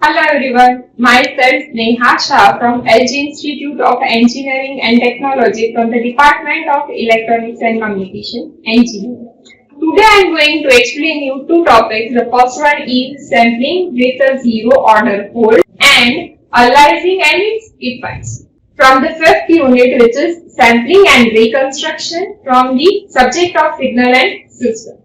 Hello everyone, myself Neha Shah from LG Institute of Engineering and Technology from the Department of Electronics and Communication Engineering. Today I am going to explain you two topics. The first one is sampling with a zero order hold and aliasing and its effects. From the fifth unit, which is sampling and reconstruction from the subject of signal and system.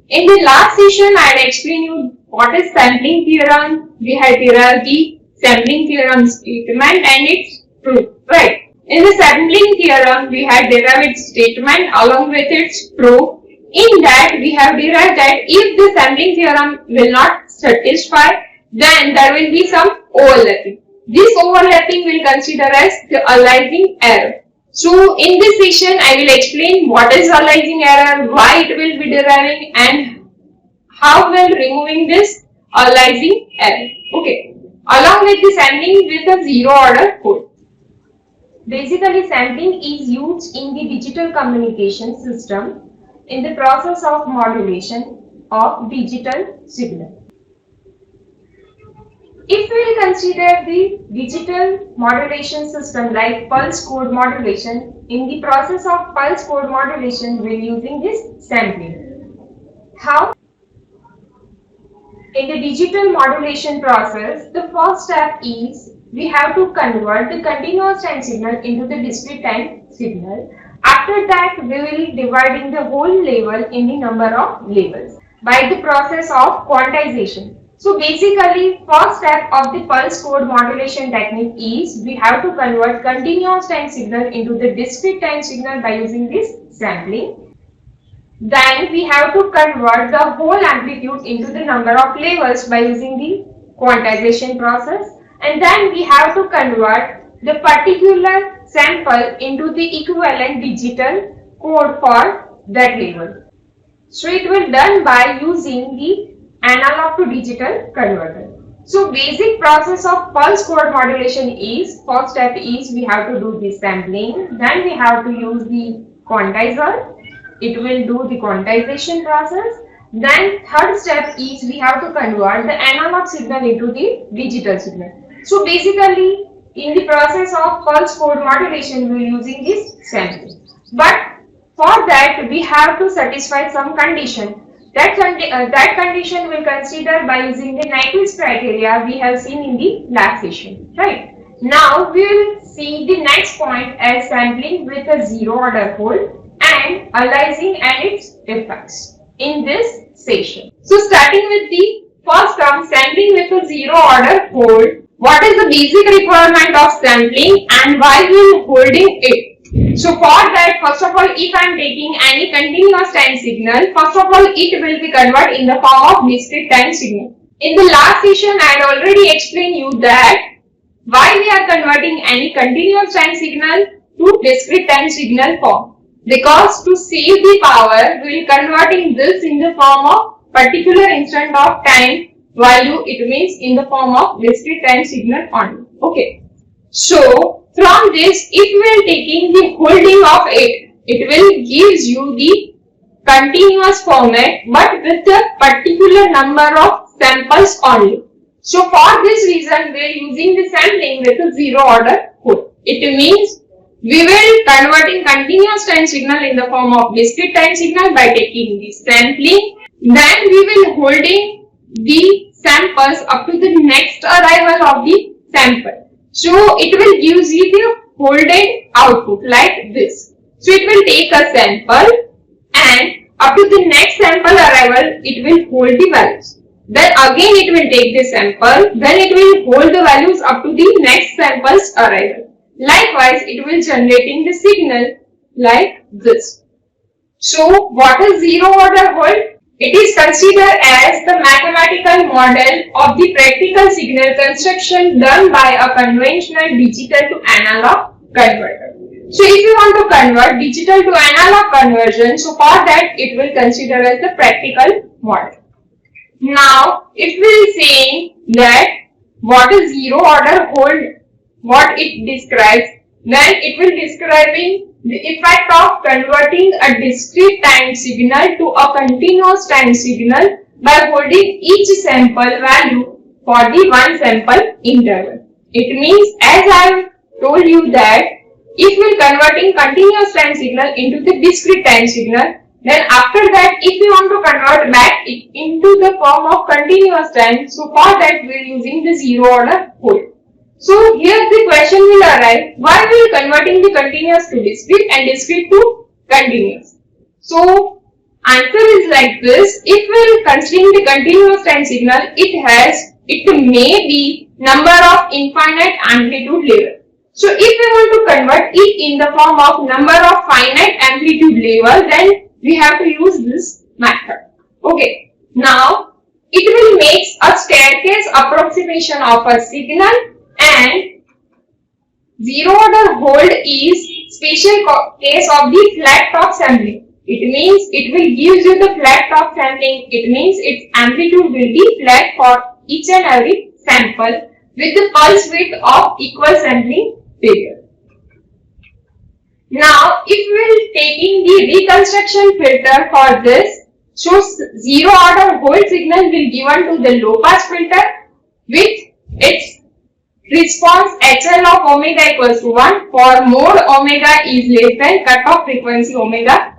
In the last session, I had explained you what is sampling theorem. We had derived the sampling theorem statement and its proof, right? In the sampling theorem, we had derived its statement along with its proof. In that, we have derived that if the sampling theorem will not satisfy, then there will be some overlapping. This overlapping will consider as the aliasing error. So, in this session, I will explain what is aliasing error, why it will be deriving, and how will removing this aliasing error. Okay. Along with the sampling with a zero order hold. Basically, sampling is used in the digital communication system in the process of modulation of digital signal. If we consider the digital modulation system like pulse code modulation, in the process of pulse code modulation, we are using this sampling. How? In the digital modulation process, the first step is we have to convert the continuous time signal into the discrete time signal. After that, we will be dividing the whole level in the number of levels by the process of quantization. So basically, first step of the pulse code modulation technique is we have to convert continuous time signal into the discrete time signal by using this sampling. Then we have to convert the whole amplitude into the number of levels by using the quantization process. And then we have to convert the particular sample into the equivalent digital code for that level. So it will be done by using the analog to digital converter. So basic process of pulse code modulation is, first step is we have to do the sampling, then we have to use the quantizer, it will do the quantization process, then third step is we have to convert the analog signal into the digital signal. So basically in the process of pulse code modulation we are using this sampling. But for that we have to satisfy some condition. That condition we will consider by using the Nyquist criteria we have seen in the last session, right? Now we will see the next point as sampling with a zero order hold and aliasing and its effects in this session. So starting with the first term, sampling with a zero order hold. What is the basic requirement of sampling and why we are holding it? So for that, first of all, if I am taking any continuous time signal, first of all, it will be converted in the form of discrete time signal. In the last session, I had already explained you that why we are converting any continuous time signal to discrete time signal form. Because to save the power, we will converting this in the form of particular instant of time value. It means in the form of discrete time signal only. Okay. So from this, if we are taking the holding of it, it will gives you the continuous format but with a particular number of samples only. So for this reason, we are using the sampling with a zero order hold. It means we will converting continuous time signal in the form of discrete time signal by taking the sampling. Then we will holding the samples up to the next arrival of the sample. So it will give you the holded output like this. So it will take a sample and up to the next sample arrival, it will hold the values. Then again it will take the sample, then it will hold the values up to the next sample's arrival. Likewise, it will generating the signal like this. So what is zero order hold? It is considered as the mathematical model of the practical signal construction done by a conventional digital to analog converter. So if you want to convert digital to analog conversion, so for that it will consider as the practical model. Now, if we are saying that what is zero order hold, what it describes, then it will describing the effect of converting a discrete time signal to a continuous time signal by holding each sample value for the one sample interval. It means, as I have told you that if we are converting continuous time signal into the discrete time signal, then after that if we want to convert back it into the form of continuous time, so for that we are using the zero order hold. So here the question will arise, why we are converting the continuous to discrete and discrete to continuous? So answer is like this, if we are considering the continuous time signal, it may be number of infinite amplitude level. So if we want to convert it in the form of number of finite amplitude level, then we have to use this method. Okay. Now it will make a staircase approximation of a signal, and zero order hold is special case of the flat top sampling. It means it will give you the flat top sampling. It means its amplitude will be flat for each and every sample with the pulse width of equal sampling period. Now, if we are taking the reconstruction filter for this, so zero order hold signal will given to the low pass filter with its response HL of omega equals to 1 for mode omega is less than cutoff frequency omega.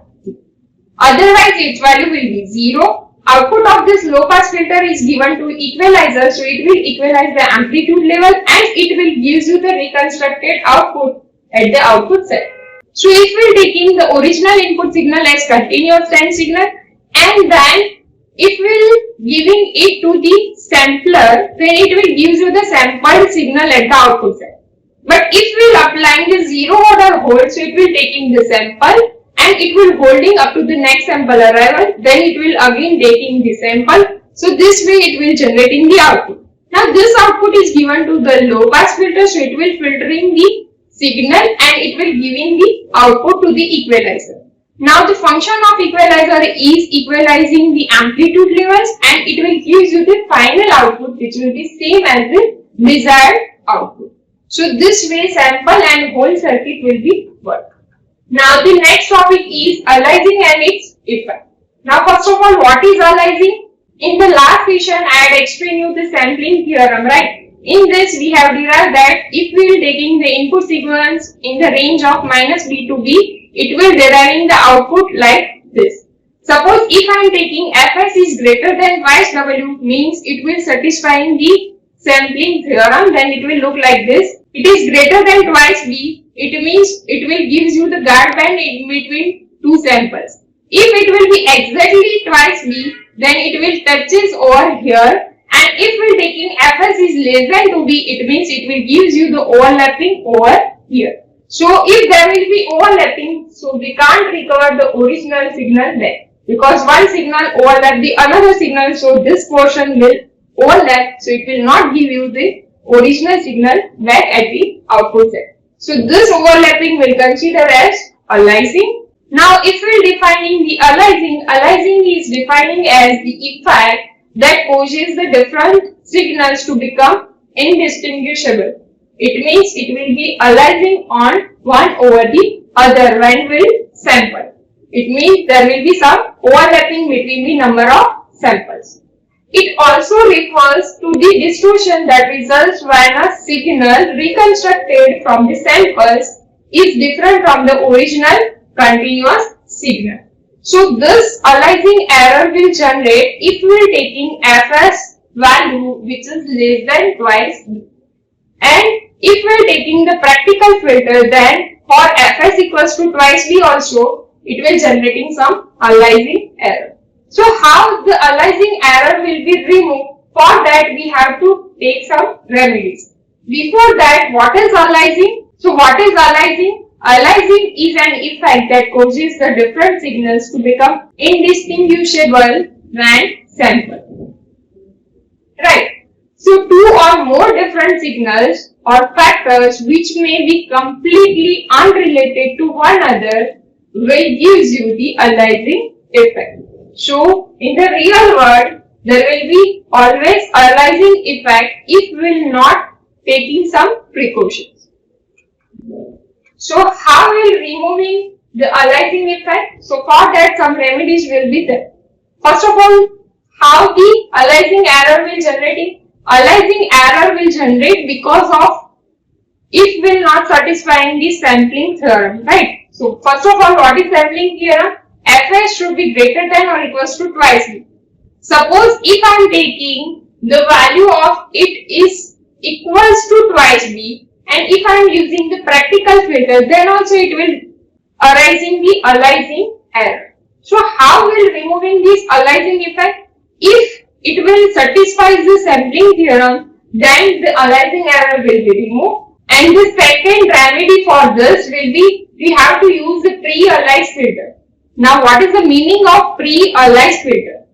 Otherwise, its value will be 0. Output of this low pass filter is given to equalizer, so it will equalize the amplitude level and it will give you the reconstructed output at the output set. So if we are taking the original input signal as continuous time signal and then if we are giving it to the sampler, then it will give you the sampled signal at the output set. But if we are applying the zero order hold, so it will taking the sample and it will holding up to the next sample arrival, then it will again taking the sample. So this way it will generating the output. Now this output is given to the low pass filter, so it will filtering the signal and it will giving the output to the equalizer. Now the function of equalizer is equalizing the amplitude levels and it will give you the final output which will be same as the desired output. So this way sample and hold circuit will be work. Now the next topic is aliasing and its effect. Now first of all, what is aliasing? In the last session I had explained you the sampling theorem, right? In this we have derived that if we are taking the input sequence in the range of -b to b, it will deriving the output like this. Suppose if I am taking fs is greater than twice w, means it will satisfying the sampling theorem, then it will look like this. It is greater than twice b, it means it will gives you the guard band in between two samples. If it will be exactly twice b, then it will touches over here, and if we are taking fs is less than 2b, it means it will gives you the overlapping over here. So if there will be overlapping, so we can't recover the original signal there, because one signal overlap the another signal, so this portion will overlap, so it will not give you the original signal back at the output set. So this overlapping will consider as aliasing. Now if we are defining the aliasing is defining as the effect that causes the different signals to become indistinguishable. It means it will be aliasing on one over the other when we will sample. It means there will be some overlapping between the number of samples. It also refers to the distortion that results when a signal reconstructed from the samples is different from the original continuous signal. So this aliasing error will generate if we are taking fs value which is less than twice b. And if we are taking the practical filter, then for fs equals to twice b also, it will generating some aliasing error. So how the aliasing error will be removed? For that we have to take some remedies. Before that, what is aliasing? So what is aliasing? Aliasing is an effect that causes the different signals to become indistinguishable when sampled. Right. So two or more different signals or factors which may be completely unrelated to one another will give you the aliasing effect. So in the real world, there will be always aliasing effect if we will not taking some precautions. So how will removing the aliasing effect? So for that some remedies will be there. First of all, how the aliasing error will generating? aliasing error will generate because of if will not satisfying the sampling theorem, right? So first of all, what is sampling theorem? Fs should be greater than or equals to twice b. Suppose if I am taking the value of it is equals to twice b, and if I am using the practical filter, then also it will arising the aliasing error. So how will removing this aliasing effect? If it will satisfy the sampling theorem, then the aliasing error will be removed. And the second remedy for this will be we have to use the pre-aliased filter. Now what is the meaning of pre-aliased filter?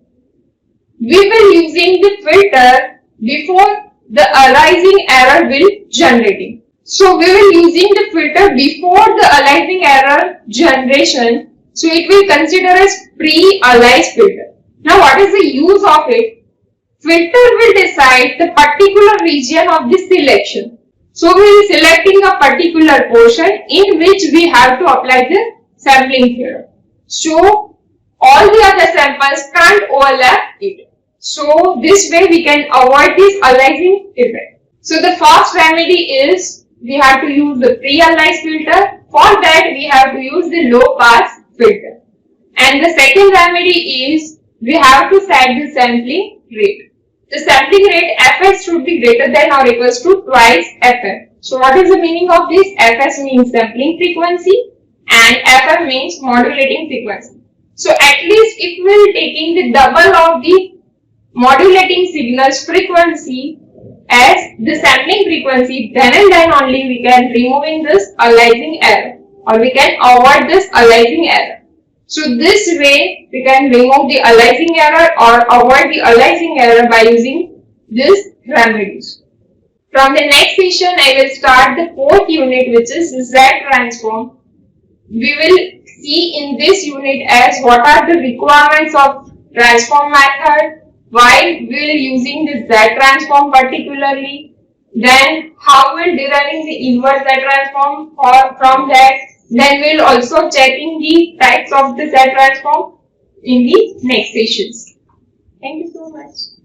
We will using the filter before the aliasing error will generating. So we will using the filter before the aliasing error generation. So it will consider as pre-aliased filter. Now what is the use of it? Filter will decide the particular region of the selection. So we will selecting a particular portion in which we have to apply the sampling theorem. So all the other samples can't overlap it. So this way we can avoid this aliasing effect. So the first remedy is we have to use the pre-aliased filter. For that we have to use the low pass filter. And the second remedy is we have to set the sampling rate. The sampling rate Fs should be greater than or equals to twice Fm. So what is the meaning of this? Fs means sampling frequency and Fm means modulating frequency. So at least if we are taking the double of the modulating signals frequency as the sampling frequency, then and then only we can removing this aliasing error or we can avoid this aliasing error. So this way we can remove the aliasing error or avoid the aliasing error by using these remedies. From the next session I will start the fourth unit, which is Z transform. We will see in this unit as what are the requirements of transform method, why we will using the Z transform particularly, then how we will deriving the inverse Z transform or from that. Then we will also checking the types of the Z transform in the next sessions. Thank you so much.